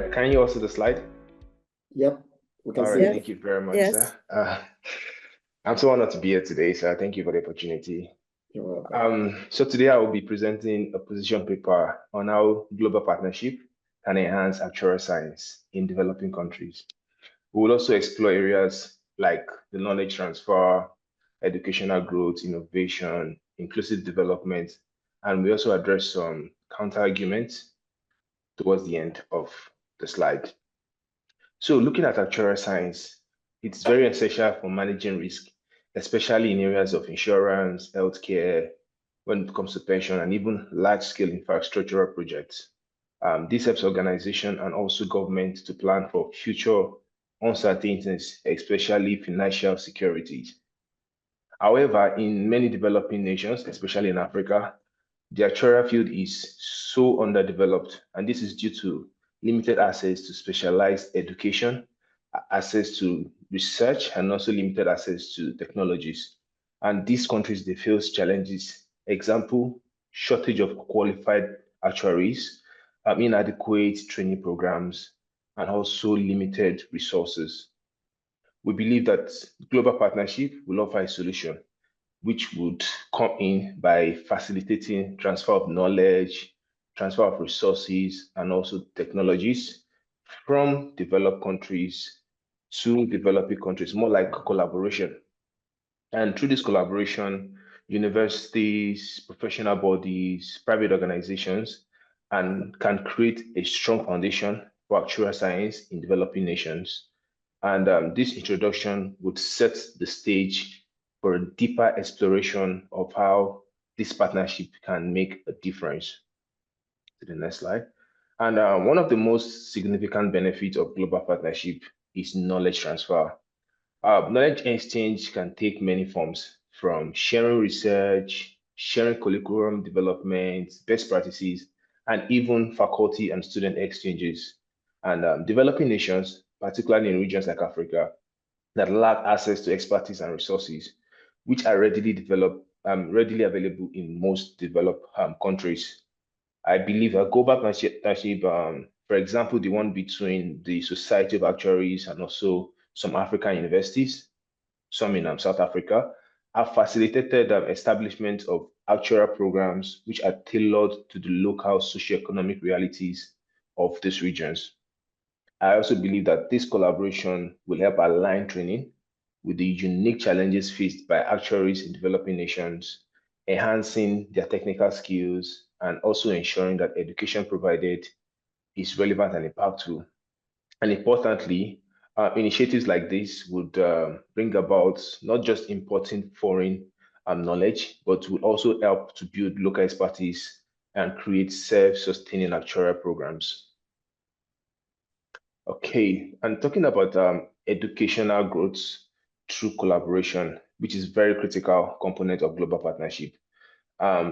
right, can you also the slide? Yep, we can All see right, it. thank you very much, Yes. sir. I'm so honored to be here today, sir. Thank you for the opportunity. You're welcome. So today I will be presenting a position paper on how global partnership can enhance actuarial science in developing countries. We will also explore areas like the knowledge transfer, educational growth, innovation, inclusive development, and we also address some counter arguments towards the end of the slide. So looking at actuarial science, it's very essential for managing risk, especially in areas of insurance, healthcare, when it comes to pension, and even large-scale infrastructural projects. This helps organizations and also government to plan for future uncertainties, especially financial securities. However, in many developing nations, especially in Africa, the actuarial field is so underdeveloped, and this is due to limited access to specialized education, access to research, and also limited access to technologies. And these countries, they face challenges. Example, shortage of qualified actuaries, inadequate training programs, and also limited resources. We believe that global partnership will offer a solution which would come in by facilitating transfer of knowledge, transfer of resources, and also technologies from developed countries to developing countries, more like collaboration. And through this collaboration, universities, professional bodies, private organizations, and can create a strong foundation for actuarial science in developing nations. And this introduction would set the stage for a deeper exploration of how this partnership can make a difference. To the next slide. And one of the most significant benefits of global partnership is knowledge transfer. Knowledge exchange can take many forms, from sharing research, sharing curriculum development, best practices, and even faculty and student exchanges. And developing nations, particularly in regions like Africa, that lack access to expertise and resources, which are readily available in most developed countries. I believe a global partnership, for example, the one between the Society of Actuaries and also some African universities, some in South Africa, have facilitated establishment of actuarial programs which are tailored to the local socioeconomic realities of these regions. I also believe that this collaboration will help align training with the unique challenges faced by actuaries in developing nations, enhancing their technical skills, and also ensuring that education provided is relevant and impactful. And importantly, initiatives like this would bring about not just importing foreign knowledge, but will also help to build local expertise and create self-sustaining actuarial programs. Okay, and talking about educational growth through collaboration, which is very critical component of global partnership.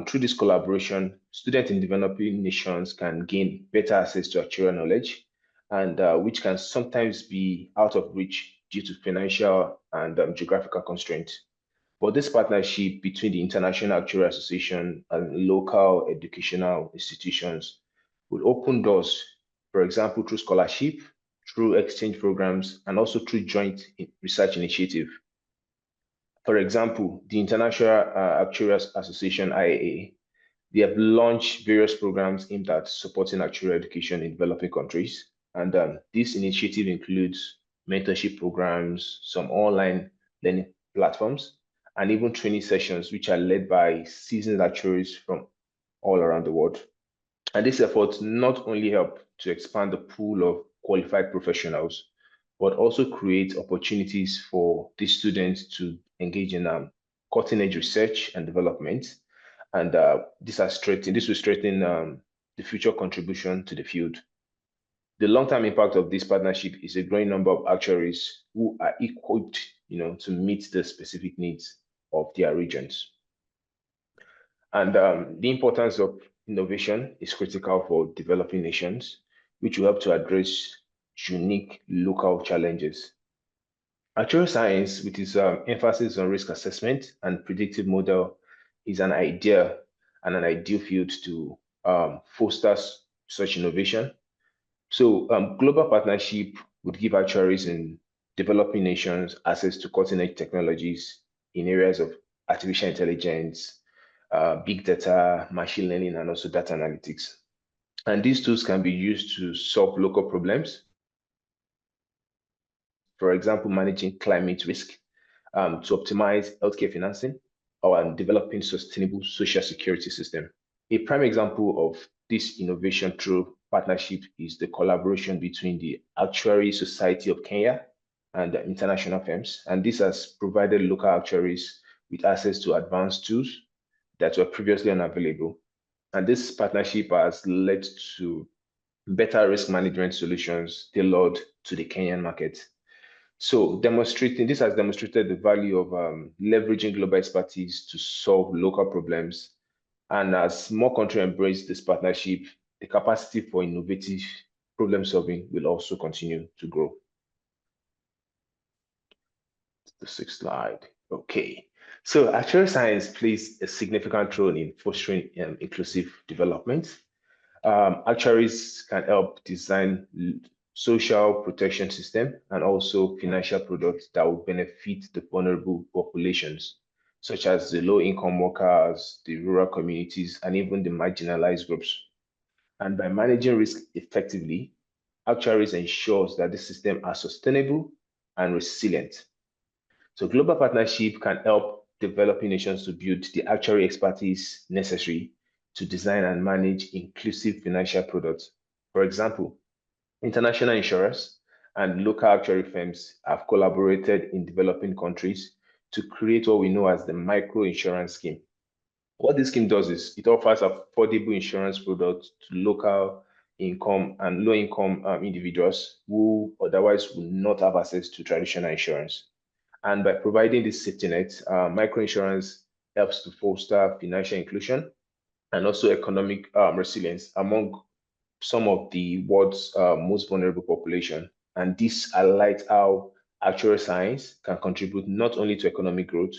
Through this collaboration, students in developing nations can gain better access to actuarial knowledge, and which can sometimes be out of reach due to financial and geographical constraints. But this partnership between the International Actuarial Association and local educational institutions will open doors, for example, through scholarship, through exchange programs, and also through joint research initiative. For example, the International Actuarial Association, IAA, they have launched various programs aimed at supporting actuarial education in developing countries. And this initiative includes mentorship programs, some online learning platforms, and even training sessions, which are led by seasoned actuaries from all around the world. And these efforts not only help to expand the pool of qualified professionals, but also create opportunities for these students to engage in cutting edge research and development. And this will strengthen the future contribution to the field. The long-term impact of this partnership is a growing number of actuaries who are equipped, to meet the specific needs of their regions. And the importance of innovation is critical for developing nations, which will help to address unique local challenges. Actuarial science, with its emphasis on risk assessment and predictive model, is an idea and an ideal field to foster such innovation. So global partnership would give actuaries in developing nations access to cutting-edge technologies in areas of artificial intelligence, big data, machine learning, and also data analytics. And these tools can be used to solve local problems. For example, managing climate risk, to optimize healthcare financing, or developing sustainable social security system. A prime example of this innovation through partnership is the collaboration between the Actuary Society of Kenya and the international firms. And this has provided local actuaries with access to advanced tools that were previously unavailable. And this partnership has led to better risk management solutions tailored to the Kenyan market. So this has demonstrated the value of leveraging global expertise to solve local problems. And as more countries embrace this partnership, the capacity for innovative problem solving will also continue to grow. The sixth slide. Okay. So actuarial science plays a significant role in fostering inclusive development. Actuaries can help design social protection system and also financial products that will benefit the vulnerable populations, such as the low-income workers, the rural communities, and even the marginalized groups. And by managing risk effectively, actuaries ensures that the system are sustainable and resilient. So global partnership can help developing nations to build the actuary expertise necessary to design and manage inclusive financial products. For example, international insurers and local actuary firms have collaborated in developing countries to create what we know as the micro insurance scheme. What this scheme does is it offers affordable insurance products to local income and low income individuals who otherwise would not have access to traditional insurance. And by providing this safety net, microinsurance helps to foster financial inclusion and also economic resilience among some of the world's most vulnerable population. And this highlights how actuarial science can contribute not only to economic growth,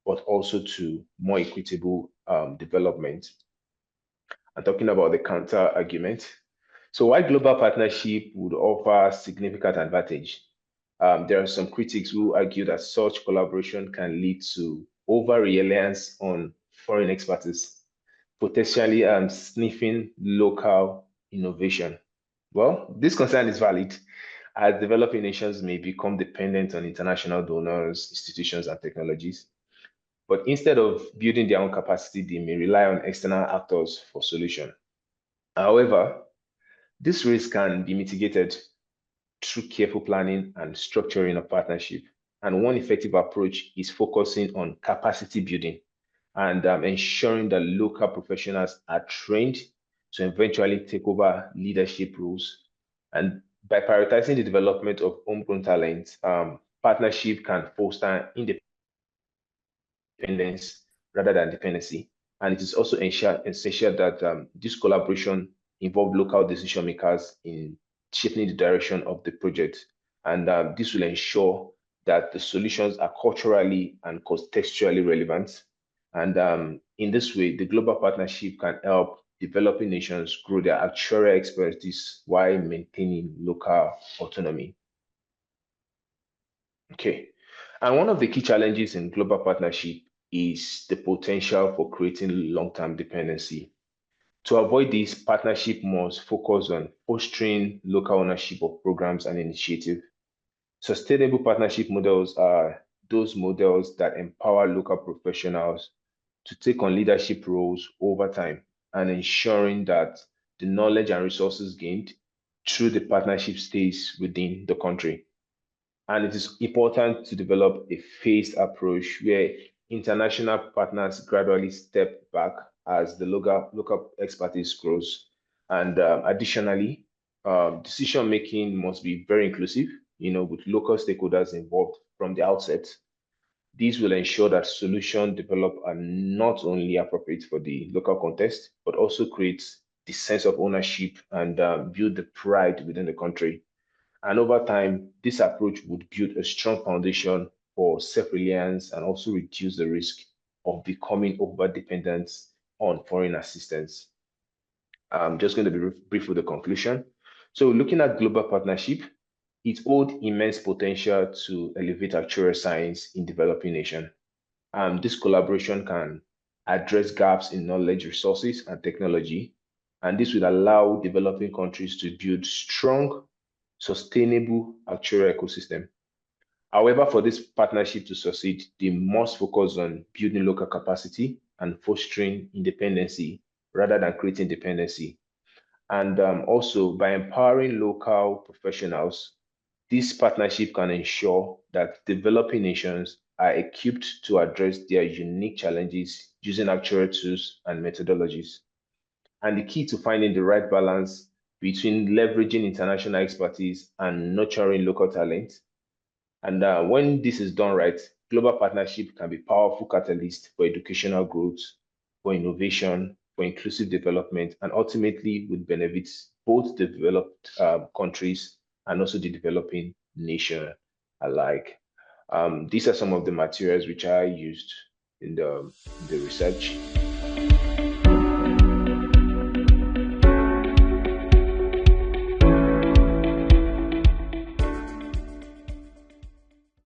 but also to more equitable development. I'm talking about the counter argument. So while global partnership would offer significant advantage, there are some critics who argue that such collaboration can lead to over-reliance on foreign expertise, potentially sniffing local innovation. Well, this concern is valid, as developing nations may become dependent on international donors, institutions, and technologies. But instead of building their own capacity, they may rely on external actors for solution. However, this risk can be mitigated through careful planning and structuring of partnership. And one effective approach is focusing on capacity building and ensuring that local professionals are trained to eventually take over leadership roles. And by prioritizing the development of homegrown talent, partnership can foster independence rather than dependency. And it is also essential that this collaboration involve local decision makers in shaping the direction of the project. And this will ensure that the solutions are culturally and contextually relevant. And in this way, the global partnership can help developing nations grow their actuarial expertise while maintaining local autonomy. Okay. And one of the key challenges in global partnership is the potential for creating long-term dependency. To avoid this, partnership must focus on fostering local ownership of programs and initiatives. Sustainable partnership models are those models that empower local professionals to take on leadership roles over time and ensuring that the knowledge and resources gained through the partnership stays within the country. And it is important to develop a phased approach where international partners gradually step back as the local expertise grows. And additionally, decision making must be very inclusive, with local stakeholders involved from the outset. These will ensure that solutions developed are not only appropriate for the local context, but also create the sense of ownership and build the pride within the country. And over time, this approach would build a strong foundation for self-reliance and also reduce the risk of becoming over-dependent on foreign assistance. I'm just going to be brief with the conclusion. So looking at global partnership, it holds immense potential to elevate actuarial science in developing nations. This collaboration can address gaps in knowledge, resources, and technology, and this will allow developing countries to build strong, sustainable actuarial ecosystem. However, for this partnership to succeed, they must focus on building local capacity and fostering independency rather than creating dependency. And also, by empowering local professionals, this partnership can ensure that developing nations are equipped to address their unique challenges using actuarial tools and methodologies. And the key to finding the right balance between leveraging international expertise and nurturing local talent. And when this is done right, global partnership can be powerful catalyst for educational growth, for innovation, for inclusive development, and ultimately would benefit both developed countries and also the developing nation alike. These are some of the materials which I used in the research.